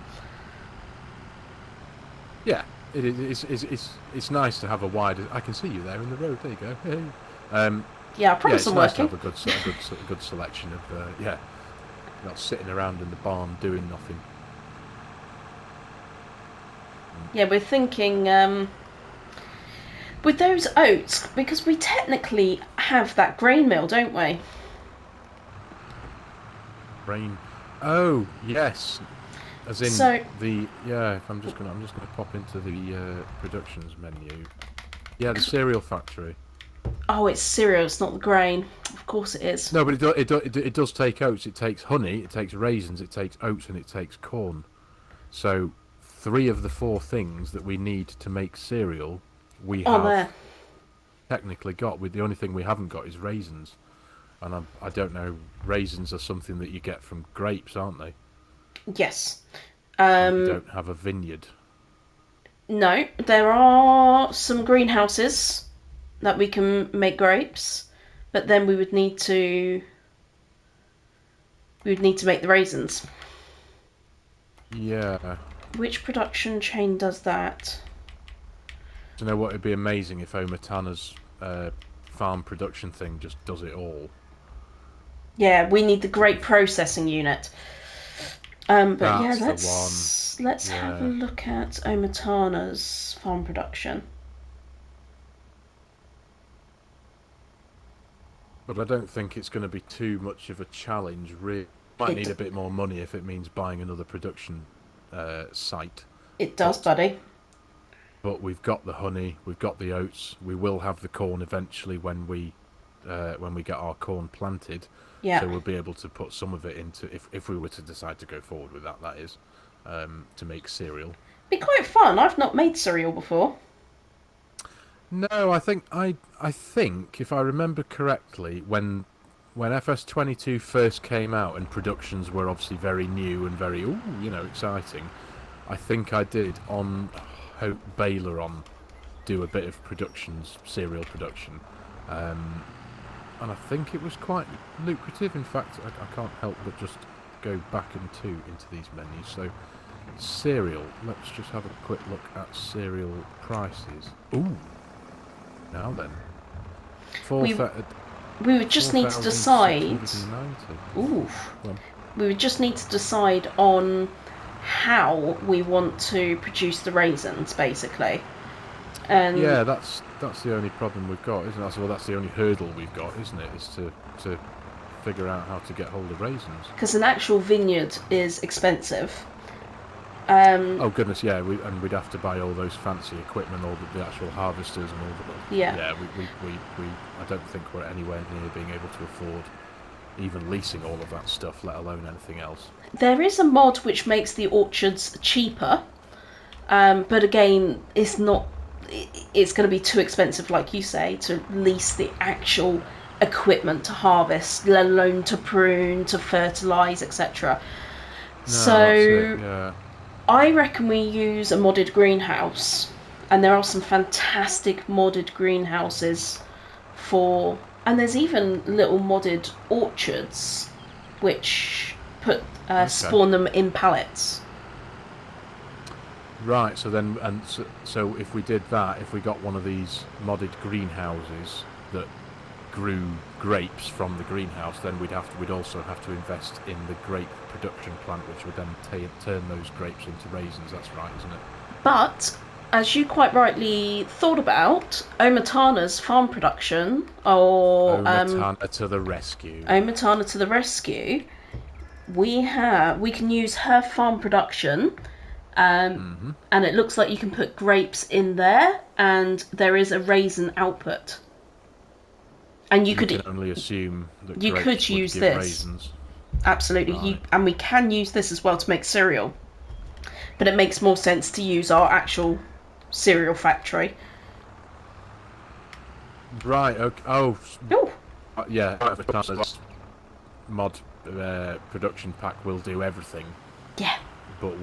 Yeah, it's nice to have a wider... I can see you there in the road. There you go. Hey. Yeah, I Yeah, promise it's I'm nice to working. have a good selection of... yeah, not sitting around in the barn doing nothing. Yeah, we're thinking with those oats, because we technically have that grain mill, don't we? Rain. Oh, yes. As in So, the... yeah, if I'm just gonna pop into the productions menu. Yeah, the cereal factory. oh, it's cereal, it's not the grain. Of course it is. No, but it does take oats. It takes honey, it takes raisins, it takes oats, and it takes corn. So 3 of the 4 things that we need to make cereal, we Oh, have there. technically got. With the only thing we haven't got is raisins, and I don't know. Raisins are something that you get from grapes, aren't they? Yes. And we don't have a vineyard. No, there are some greenhouses that we can make grapes, but then we would need to make the raisins. Yeah. Which production chain does that? Do you know what? It'd be amazing if Omatana's farm production thing just does it all. Yeah, we need the grape processing unit. But yeah, That's the let's one. have a Yeah. look at Omatana's farm production. But I don't think it's going to be too much of a challenge. Really, might need It a bit more money if it means buying another production site. it does, But buddy. we've got the honey, we've got the oats, we will have the corn eventually when we get our corn planted. Yeah. So we'll be able to put some of it into, if we were to decide to go forward with that, that is, to make cereal. Be quite fun. I've not made cereal before. No, I think if I remember correctly, when FS22 first came out and productions were obviously very new and very exciting, I think I did on Hope Baylor on do a bit of cereal production, and I think it was quite lucrative. In fact, I can't help but just go back into these menus. So cereal, let's just have a quick look at cereal prices. Ooh. Now then, We would just need to decide. 4,690. Ooh. Well, We would just need to decide on how we want to produce the raisins, basically. And yeah, that's the only problem we've got, isn't it? Well, that's the only hurdle we've got, isn't it? Is to figure out how to get hold of raisins. because an actual vineyard is expensive. Oh goodness, yeah, we'd have to buy all those fancy equipment, all the actual harvesters and all the... Yeah. Yeah, we I don't think we're anywhere near being able to afford even leasing all of that stuff, let alone anything else. There is a mod which makes the orchards cheaper, but again, it's not. It's going to be too expensive, like you say, to lease the actual equipment to harvest, let alone to prune, to fertilise, etc. No, So that's it, yeah. I reckon we use a modded greenhouse, and there are some fantastic modded greenhouses and there's even little modded orchards which Okay. spawn them in pallets. Right. So if we did that, if we got one of these modded greenhouses that grew grapes from the greenhouse, then we'd also have to invest in the grape production plant, which would then turn those grapes into raisins. That's right, isn't it? But as you quite rightly thought about, Omatana's farm production, or Omatana to the rescue. Omatana to the rescue, we can use her farm production, and it looks like you can put grapes in there, and there is a raisin output. And you can only assume that you grapes could would use give this. Raisins. Absolutely, Right. and we can use this as well to make cereal. But it makes more sense to use our actual cereal factory. Right. Okay. Oh. Oh, Yeah. Omatana's mod production pack will do everything. yeah. But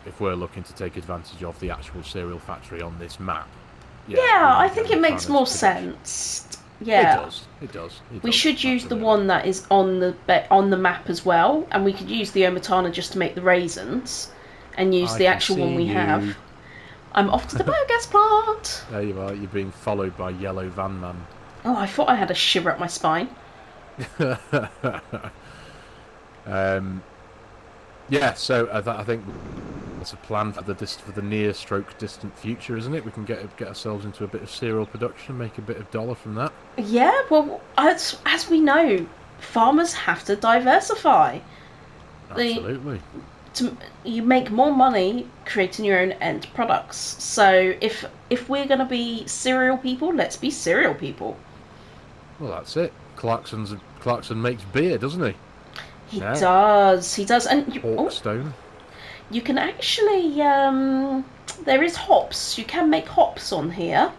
if we're looking to take advantage of the actual cereal factory on this map, Yeah, I think it makes Omatana's more production. sense. Yeah. It does. We should use the one that is on the map as well, and we could use the Omatana just to make the raisins, and use the actual one we have. I'm off to the biogas plant. There you are. You're being followed by Yellow Van Man. Oh, I thought I had a shiver up my spine. Yeah. So I think that's a plan for the near stroke distant future, isn't it? We can get ourselves into a bit of cereal production, make a bit of dollar from that. Yeah, well, as we know, farmers have to diversify. Absolutely. You make more money creating your own end products. So if we're going to be cereal people, let's be cereal people. Well, that's it. Clarkson makes beer, doesn't he? He does, and Hawkstone. You can actually there is hops. You can make hops on here,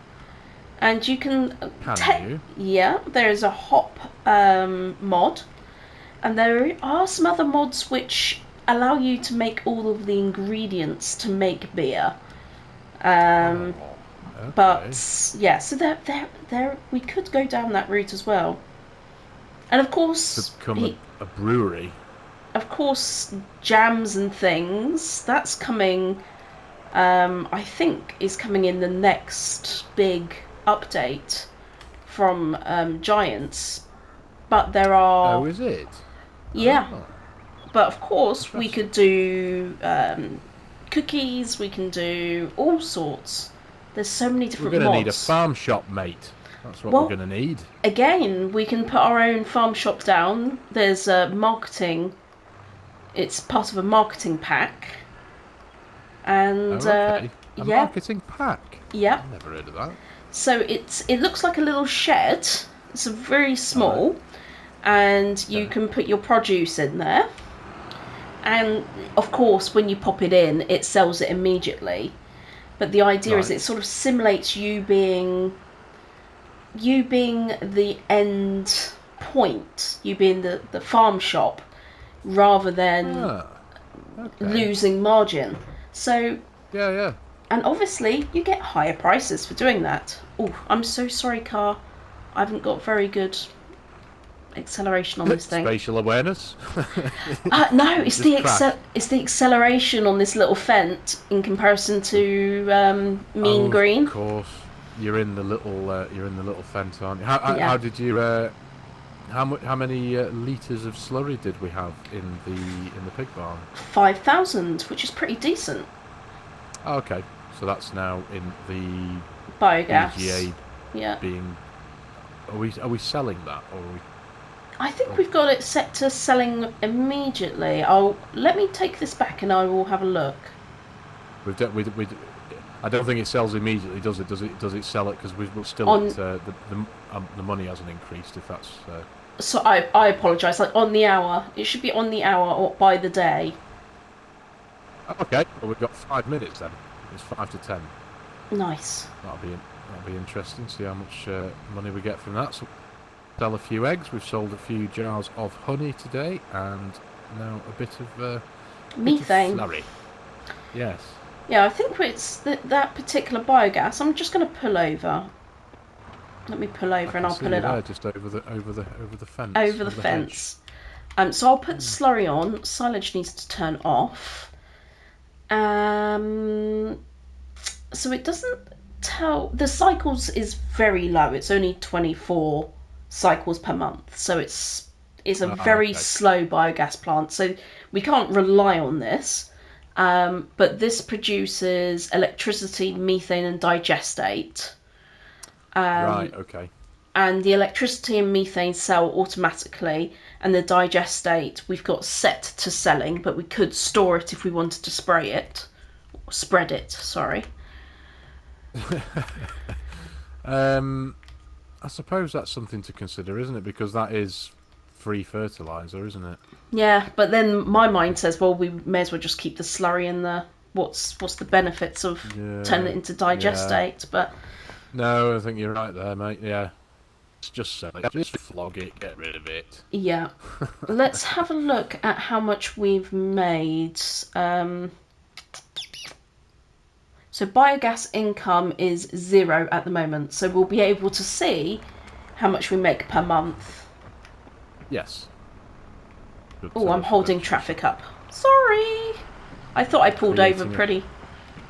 and you can. Yeah, there is a hop mod, and there are some other mods which allow you to make all of the ingredients to make beer. Okay. But yeah, so there we could go down that route as well. And of course, to become a brewery. Of course, jams and things. That's coming. I think is coming in the next big update from Giants. But there are. Oh, is it? Yeah. Oh. But of course, we could do cookies. We can do all sorts. There's so many different mods. We're going to need a farm shop, mate. That's what we're going to need. Again, we can put our own farm shop down. There's marketing. It's part of a marketing pack. And a marketing pack. Yeah. I've never heard of that. So it looks like a little shed. It's a very small, and you can put your produce in there. And of course, when you pop it in, it sells it immediately. But the idea is it sort of simulates you being the end point, you being the farm shop, rather than losing margin. So yeah. And obviously, you get higher prices for doing that. Oh, I'm so sorry, car. I haven't got very good acceleration on this thing. Spatial awareness? No, it's the acceleration on this little fent in comparison to mean green. Of course, you're in the little fent, aren't you? How did you? How many litres of slurry did we have in the pig barn? 5,000, which is pretty decent. Oh, okay, so that's now in the biogas. BGA yeah. Being. Are we selling that, or are we? I think we've got it set to selling immediately. Let me take this back and I will have a look. I don't think it sells immediately, does it? Does it sell it because we're still at the money hasn't increased? If that's. So I apologise. Like on the hour, it should be on the hour or by the day. Okay, well we've got 5 minutes then. It's 5 to 10. Nice. That'll be interesting. See how much money we get from that. So sell a few eggs. We've sold a few jars of honey today, and now a bit of methane. Slurry. Yes. Yeah, I think it's that particular biogas. I'm just going to pull over. Let me pull over and I'll pull it up. Just over the fence. Over the fence. So I'll put slurry on. Silage needs to turn off. So it doesn't tell. The cycles is very low. It's only 24 cycles per month. So it's a very Okay. slow biogas plant. So we can't rely on this. But this produces electricity, methane, and digestate. Right. Okay. And the electricity and methane sell automatically, and the digestate we've got set to selling, but we could store it if we wanted to spray it, or spread it. Sorry. I suppose that's something to consider, isn't it? Because that is free fertilizer, isn't it? Yeah, but then my mind says, well, we may as well just keep the slurry in the. What's the benefits of turning Yeah. it into Yeah. digestate? But No, I think you're right there, mate. Yeah. Just sell it. Just flog it. Get rid of it. yeah, let's have a look at how much we've made. So biogas income is 0 at the moment, so we'll be able to see how much we make per month. Yes. Good Oh, I'm tell holding us. traffic up. Sorry. I thought I pulled over Creating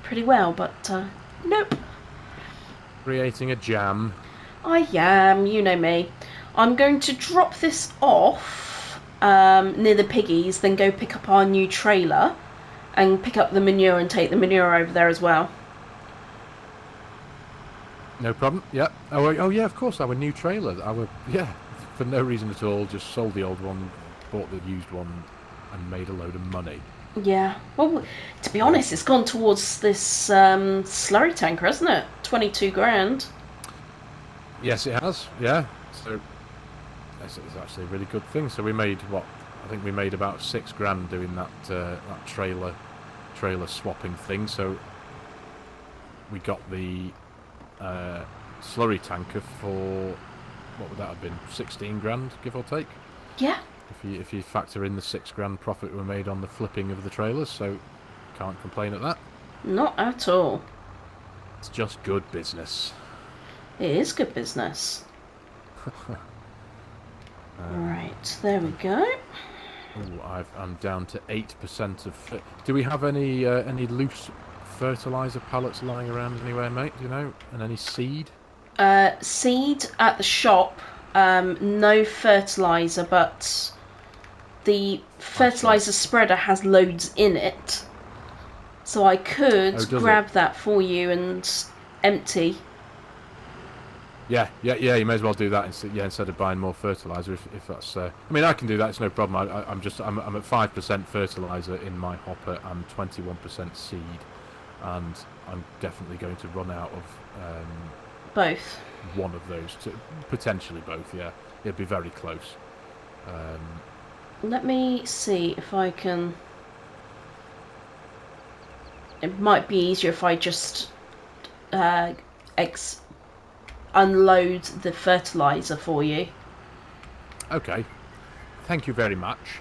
pretty well, but nope. Creating a jam. I am, you know me. I'm going to drop this off near the piggies, then go pick up our new trailer and pick up the manure and take the manure over there as well. No problem. Yeah. Oh yeah, of course. Our new trailer. Yeah, for no reason at all. Just sold the old one, bought the used one, and made a load of money. Yeah. Well, to be honest, it's gone towards this slurry tanker, hasn't it? 22 grand. Yes, it has. Yeah. So it's actually a really good thing. So we made what? I think we made about 6 grand doing that trailer swapping thing. So we got the slurry tanker for what would that have been? 16 grand, give or take. Yeah. If you factor in the 6 grand profit we made on the flipping of the trailers, so can't complain at that. Not at all. It's just good business. It is good business. Right, there we go. Ooh, I'm down to 8% of. Do we have any loose fertilizer pallets lying around anywhere, mate? Do you know? And any seed? Seed at the shop. No fertilizer, but the fertilizer spreader has loads in it. So I could grab that for you and empty. Yeah. You may as well do that instead of buying more fertilizer. If that's, I mean, I can do that. It's no problem. I'm at 5% fertilizer in my hopper and 21% seed, and I'm definitely going to run out of both. One of those, potentially both. Yeah, it'd be very close. Let me see if I can. It might be easier if I just unload the fertilizer for you. Okay. Thank you very much.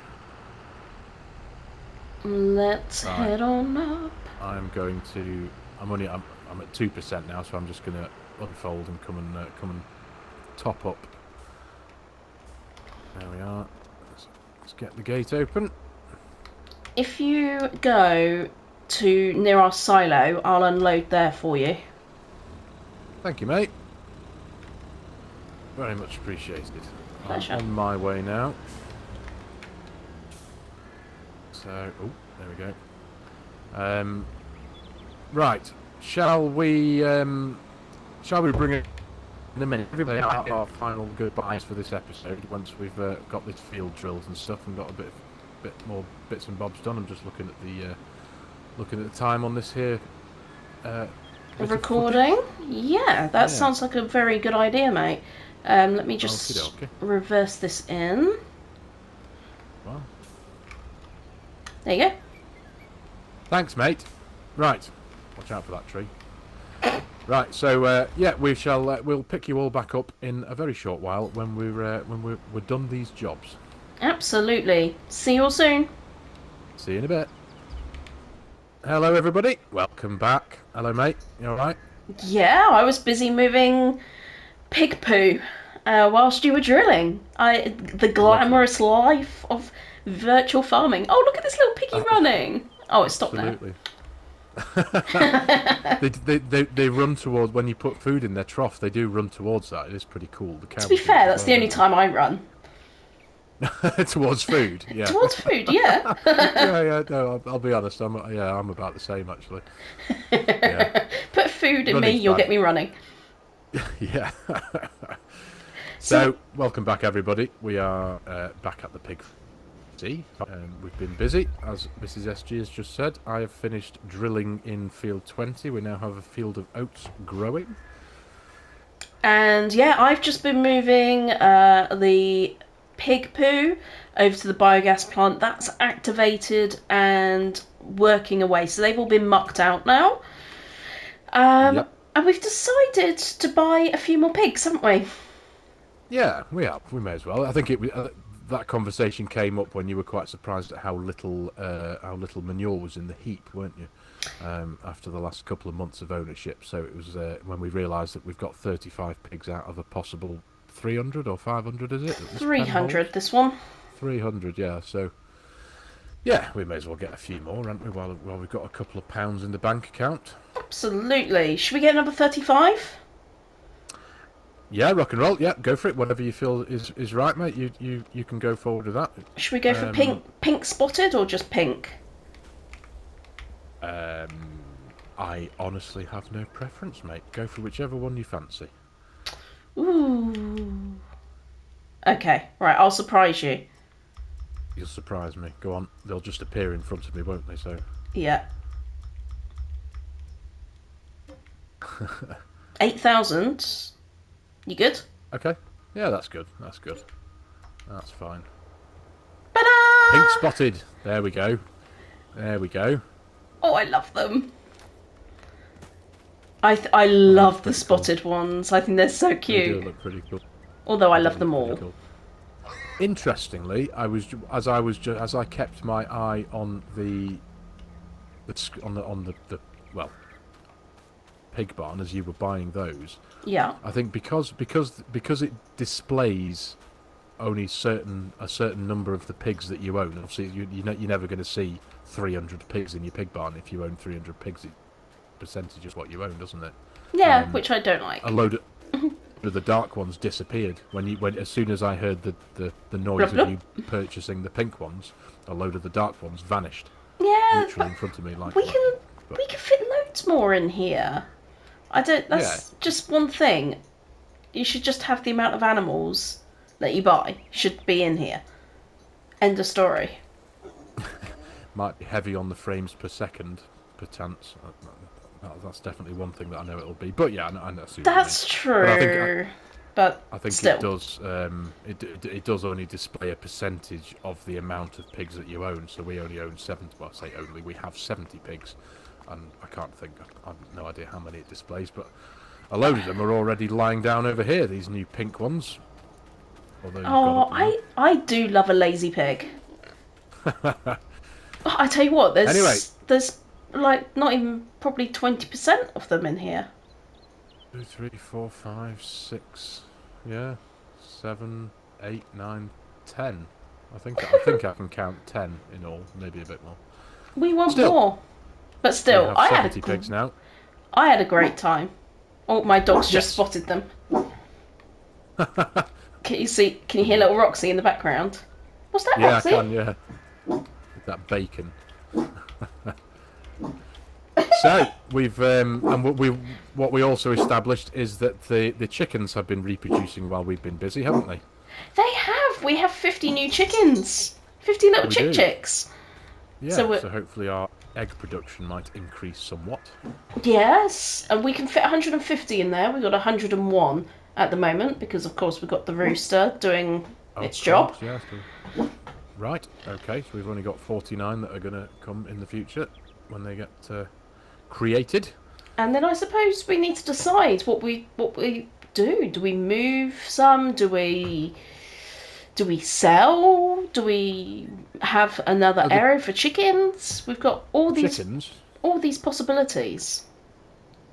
Let's head on up. I'm at 2% now, so I'm just going to unfold and come and top up. There we are. Let's get the gate open. If you go to near our silo, I'll unload there for you. Thank you, mate. Very much appreciated. Pleasure. I'm on my way now. So, oh, there we go. Right, shall we bring it in a minute? Everybody out our final goodbyes for this episode. Once we've got this field drilled and stuff, and got a bit more bits and bobs done. I'm just looking at the time on this here. Recording? Yeah, that sounds like a very good idea, mate. Let me just reverse this in. Wow. There you go. Thanks, mate. Right, watch out for that tree. Right, so yeah, we'll pick you all back up in a very short while when we're done these jobs. Absolutely. See you all soon. See you in a bit. Hello, everybody. Welcome back. Hello, mate. You all right? Yeah, I was busy moving pig poo whilst you were drilling. The Lovely. glamorous life of virtual farming. Oh, look at this little piggy running. Oh, it's stopped now. Absolutely. They run towards when you put food in their trough. They do run towards that. It is pretty cool. The To be cows do it fair, as that's well, the only don't time I run. they? Towards food. Yeah. Towards food, yeah. Yeah. No, I'll be honest. I'm about the same actually. Yeah. Put food in me, Running's you'll bad. get me running. Yeah. So, So welcome back, everybody. We are back at the pig. We've been busy, as Mrs. SG has just said. I have finished drilling in field 20. We now have a field of oats growing. and yeah, I've just been moving the pig poo over to the biogas plant. That's activated and working away. So they've all been mucked out now. Yep. And we've decided to buy a few more pigs, haven't we? Yeah, we have. We may as well. I think that conversation came up when you were quite surprised at how little manure was in the heap, weren't you? After the last couple of months of ownership. So it was when we realised that we've got 35 pigs out of a possible 300 or 500, is it? 300, this one. 300, yeah. So, yeah, we may as well get a few more, haven't we, while we've got a couple of pounds in the bank account. Absolutely. Should we get number 35? Yeah, rock and roll. Yeah, go for it. Whatever you feel is right, mate. You can go forward with that. Should we go for pink spotted or just pink? I honestly have no preference, mate. Go for whichever one you fancy. Ooh. Okay, right, I'll surprise you. You'll surprise me. Go on. They'll just appear in front of me, won't they? So. Yeah. 8,000. You good? Okay. Yeah, that's good. That's good. That's fine. Ta-da! Pink spotted. There we go. There we go. Oh, I love them. I love the spotted ones. I think they're so They cute. do look pretty cool. Although I They love do them look all. pretty cool. Interestingly, as I kept my eye on the well, pig barn as you were buying those. Yeah. I think because it displays only a certain number of the pigs that you own. Obviously, you're never going to see 300 pigs in your pig barn. If you own 300 pigs, it percentage is what you own, doesn't it? Yeah, which I don't like. A load of the dark ones disappeared when as soon as I heard the noise Blub, of you purchasing the pink ones. A load of the dark ones vanished, Yeah, literally in front of me. Like we can fit loads more in here. I don't. That's just one thing. You should just have the amount of animals that you buy should be in here. End of story. might be heavy on the frames per second, perchance. That's definitely one thing that I know it'll be. But yeah, I know. That's true. But I think still. it does. It does only display a percentage of the amount of pigs that you own. So we only own 70. Well, I say only. We have 70 pigs, and I can't think. I've no idea how many it displays, but a load of them are already lying down over here. These new pink ones. Oh, I do love a lazy pig. I tell you what, there's like not even probably 20% of them in here. 2, 3, 4, 5, 6, yeah, 7, 8, 9, 10. I think I can count 10 in all, maybe a bit more. We want more, but still, we have 70 pigs now. I had a great time. Oh, my dog's just spotted them. Can you see? Can you hear little Roxy in the background? What's that, Yeah, Roxy? I can. Yeah, with that bacon. So what we also established is that the chickens have been reproducing while we've been busy, haven't they? They have. We have 50 new chickens. 50 little chicks. Yeah. So hopefully our egg production might increase somewhat. Yes, and we can fit 150 in there. We've got 101 at the moment because, of course, we've got the rooster doing its job. Yeah. Right. Okay. So we've only got 49 that are going to come in the future when they get created. And then I suppose we need to decide what we do. Do we move some? Do we sell? Do we have another area for chickens? We've got all these possibilities.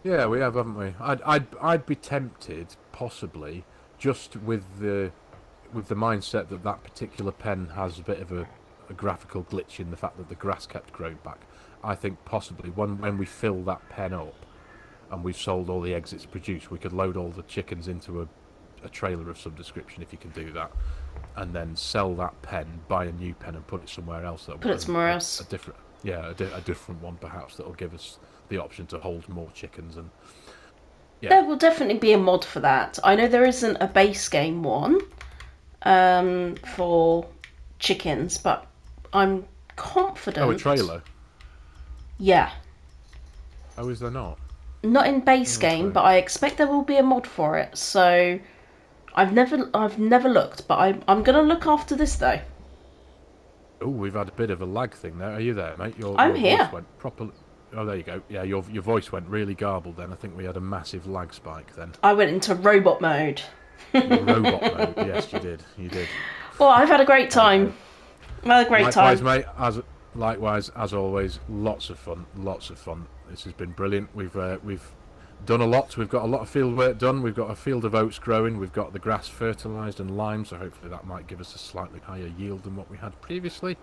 Yeah, we have, haven't we? I'd be tempted, possibly, just with the mindset that that particular pen has a bit of a graphical glitch in the fact that the grass kept growing back. I think possibly when we fill that pen up and we've sold all the eggs it's produced, we could load all the chickens into a trailer of some description, if you can do that, and then sell that pen, buy a new pen, and put it somewhere else. Put it somewhere else. A different, yeah, a different one perhaps that'll give us the option to hold more chickens. And yeah, There will definitely be a mod for that. I know there isn't a base game one for chickens, but I'm confident. oh, a trailer. Yeah. Oh, is there not? Not in base game, but I expect there will be a mod for it. So I've never looked, but I'm gonna look after this though. Oh, we've had a bit of a lag thing there. Are you there, mate? I'm your here. Voice went properly. Oh, there you go. Yeah, your voice went really garbled then. I think we had a massive lag spike then. I went into robot mode. Robot mode. Yes, you did. You did. Well, I've had a great time. I've had a great Likewise, time. mate. Likewise, as always, lots of fun. Lots of fun. This has been brilliant. We've done a lot. We've got a lot of field work done. We've got a field of oats growing. We've got the grass fertilised and limed, so hopefully that might give us a slightly higher yield than what we had previously.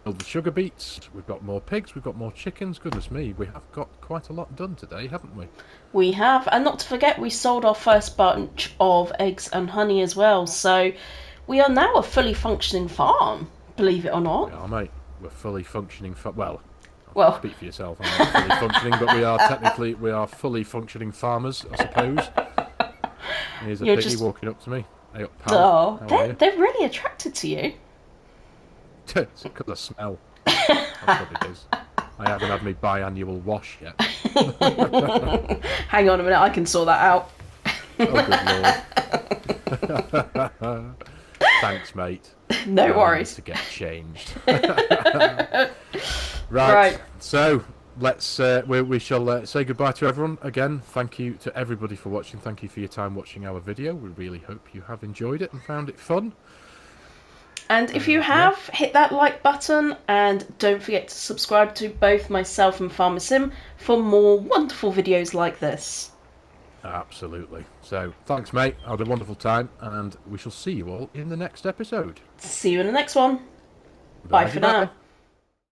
Build the sugar beets. We've got more pigs. We've got more chickens. Goodness me, we have got quite a lot done today, haven't we? We have, and not to forget, we sold our first bunch of eggs and honey as well. So we are now a fully functioning farm, believe it or not. Yeah, mate. We're fully functioning. Well, speak for yourself. I'm not fully functioning, but we are fully functioning farmers, I suppose. Here's a You're piggy just- walking up to me. Hey up, pal. oh, How are you? they're really attracted to you. It's because of smell. That's what it is. I haven't had my biannual wash yet. Hang on a minute, I can sort that out. Oh, good lord. Thanks, mate. No I need worries. to get changed. Right. So let's we shall say goodbye to everyone again. Thank you to everybody for watching. Thank you for your time watching our video. We really hope you have enjoyed it and found it fun. And if you have, hit that like button, and don't forget to subscribe to both myself and Farmer Sim for more wonderful videos like this. Absolutely. So thanks, mate. I had a wonderful time, and we shall see you all in the next episode. See you in the next one. Bye for now.